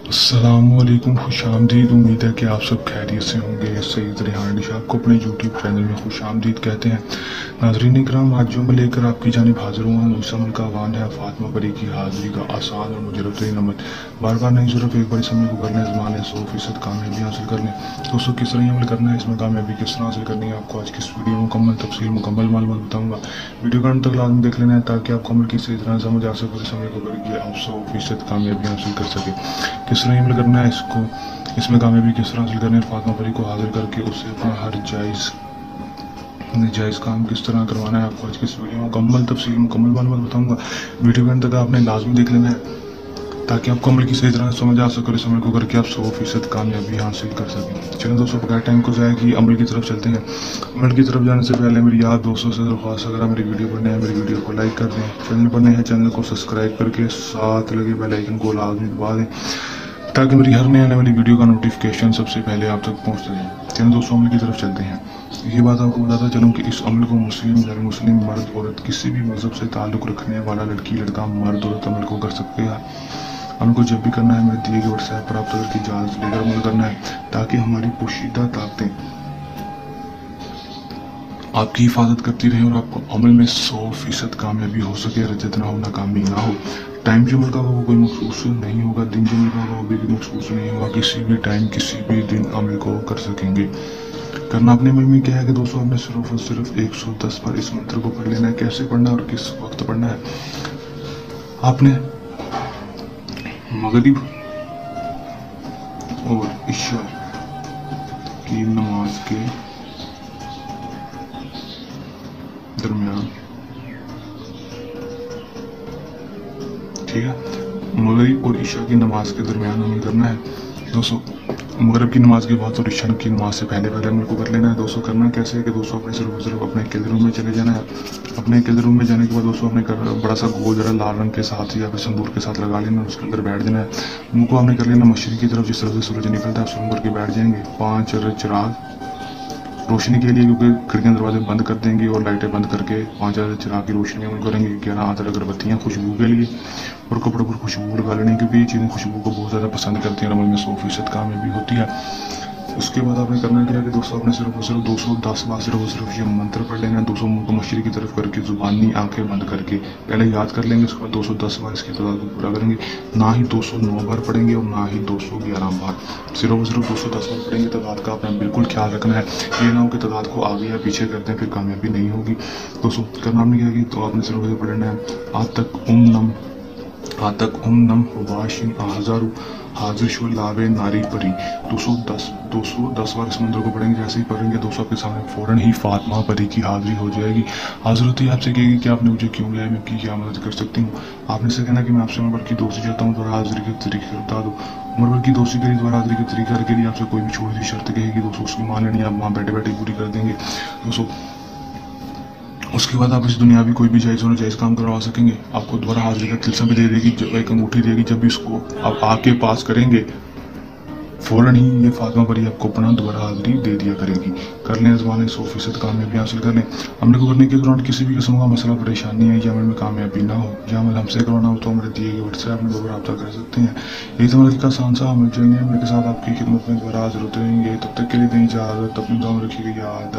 अस्सलामुअलैकुम, खुशामदीद। उम्मीद है कि आप सब खैरियत से होंगे। सईद रेहान डिश आपको अपने यूट्यूब चैनल में खुशामदीद कहते हैं। नाज़रीन इकराम, आज जो मैं लेकर आपकी जानिब हाजिर हुआ हूँ उस अमल का आह्वान है फातिमा परी की हाजिरी का आसान और मुजरब तरीन अमल। बार बार नहीं, सिर्फ एक बार इस अमल को करने ज़माने 100% कामयाबी हासिल कर लें। दोस्तों, किस तरह अमल करना है, इसमें कामयाबी किस तरह हासिल करनी है, आपको आज की इस वीडियो में मुकम्मल तफसील मुकम्मल मालूमात बताऊँगा। वीडियो का अंत तक लाजमी देख लेना है ताकि आपको अमल की सही तरह समझ आ सके, इस अमल को करके आप 100% कामयाबी हासिल कर सके। किस तरह अमल करना है, इसको इसमें कामयाबी किस तरह हासिल करनी है, फातिमा परी को हाजिर करके उससे अपना हर जायज़ काम किस तरह करवाना है, आपको आज की इस वीडियो में मुकम्मल तफसील मुकम्मल मालूमात बताऊंगा। वीडियो के अंत तक आपने लाजमी देख लेना है ताकि आपको अमल की सही तरह समझ आ सके और इस अमल को करके आप 100% कामयाबी हासिल कर सकें। चलो दोस्तों, बगैर टाइम को ज़ाया किए अमल की तरफ चलते हैं। अमल की तरफ जाने से पहले मेरी याद दोस्तों से दरख्वास्त, अगर मेरी वीडियो पर नए हैं मेरी वीडियो को लाइक कर दें, चैनल पर नए हैं चैनल को सब्सक्राइब करके साथ लगे बेल आइकन को लाजमी दबा दें ताकि मेरी हर नई आने वाली वीडियो का नोटिफिकेशन सबसे पहले आप तक पहुंचता जाए। चलिए दोस्तों, अमल की तरफ चलते हैं। ये बात आपको बताता चलूँ कि इस अमल को मुस्लिम गैर मुस्लिम मर्द औरत किसी भी मजहब से ताल्लुक़ रखने वाला लड़की लड़का मर्द औरत अमल को कर सकते हैं। अमल को जब भी करना है मेरे दिए गए व्हाट्सएप पर आप तक की इजाज़त लेकर अमल करना है ताकि हमारी पोशीदा ताकतें आपकी हिफाजत करती रहे और आपको अमल में 100% कामयाबी हो सके, रजत ना हो नाकामी ना हो। टाइम जो मिलता होगा वो कोई मखसूस नहीं होगा, दिन जो मिलता होगा वो भी मखसूस नहीं होगा, किसी भी टाइम किसी भी दिन अमल को कर सकेंगे। करना अपने अमल में क्या है कि दोस्तों, आपने सिर्फ और सिर्फ 110 बार इस मंत्र को पढ़ लेना है। कैसे पढ़ना है और किस वक्त पढ़ना है, आपने मगरिब और इशा की नमाज के दरमियान, ठीक है, मगरिब और इशा की नमाज के दरमियान अमल करना है। दोस्तों, मगरिब की नमाज के बाद और इशा की नमाज से पहले पहले अमल को कर लेना है। दोस्तों, करना कैसे है कि दोस्तों अपने सिर्फ अपने अकेले रूम में चले जाना है। अपने अकेले रूम में जाने के बाद दोस्तों अपने बड़ा सा गोल जरा लाल रंग के साथ या फिर संदूर के साथ लगा लेना और उसके अंदर बैठ जाना है। मुंह को आपने कर लेना मशरिक की तरफ, जिस तरफ से सूरज निकलता है उस मुंह करके बैठ जाएंगे। 5 चिराग रोशनी के लिए, क्योंकि खिड़कियां दरवाजे बंद कर देंगे और लाइटें बंद करके 5 चिराग की रोशनी अमल करेंगे। 11 आदर अगरबत्तियाँ खुशबू के लिए और कपड़ों पर खुशबू लगा लेने, क्योंकि ये चीज़ें खुशबू को बहुत ज़्यादा पसंद करती हैं और अमल में 100% कामयाबी होती है। उसके बाद आपने करना क्या है कि दोस्तों अपने सिर्फ और सिर्फ 210 बार सिर्फ और सिर्फ ये मंत्र पढ़ लेना है। 200 मुंह को मशरिक की तरफ करके जुबानी आंखें बंद करके पहले याद कर लेंगे, उसके बाद 210 बार इसकी तादाद को पूरा करेंगे। ना ही 209 बार पढ़ेंगे और ना ही 211 बार, सिर्फ और सिर्फ 210 बार पढ़ेंगे। तादाद का आपने बिल्कुल ख्याल रखना है, ये ना हो कि तादाद को आगे या पीछे करते हैं फिर कामयाबी नहीं होगी। दोस्तों, करना आपने क्या कि तो आपने सिर्फ सिर्फ पढ़ना है आतक उम नम वाशिन हजारू हाजिर शो लावे नारी परी। 210 बार इस मंत्र को पढ़ेंगे। जैसे ही पढ़ेंगे दोस्तों आपके सामने फौरन ही फातिमा परी की हाजिरी हो जाएगी। हाजिर होती है आपसे कहेगी कि आपने मुझे क्यों लिया है, मैं की क्या मदद कर सकती हूँ। आपने से कहना कि मैं आपसे उम्र भर की दोस्ती चाहता हूँ, दोबारा हाजिरी के तरीके बता दो। उम्र भर की दोस्ती के लिए दोबारा हाजिरी के तरीके के लिए आपसे कोई भी छोटी सी शर्त कहेगी दोस्तों, उसकी मान लेनी, आप वहाँ बैठे बैठे पूरी कर देंगे दोस्तों। उसके बाद आप इस दुनियावी कोई भी जायज़ और नाजायज़ काम करवा सकेंगे। आपको दोबारा हाजिरी का तिलस्म भी दे देगी, एक अंगूठी देगी। जब भी इसको आप आपके पास करेंगे फौरन ही ये फातिमा परी आपको अपना दोबारा हाजिरी दे दिया करेगी। कर लें ज़माने 100% कामयाबी हासिल कर लें। अमल को करने के दौरान किसी भी किस्म का मसला परेशानी है या अमल में कामयाबी ना हो या अमल हमसे करवाना हो तो हमारे दिए गए व्हाट्सएप नंबर पर रब्ता कर सकते हैं। यही तो अमल का आसान सा अमल चाहिए। मेरे साथ आपकी खिदमत में दोबारा हाजिर होते रहेंगे। तब तक के लिए दें इजाज़त, अपनी दुआ में रखिएगा याद।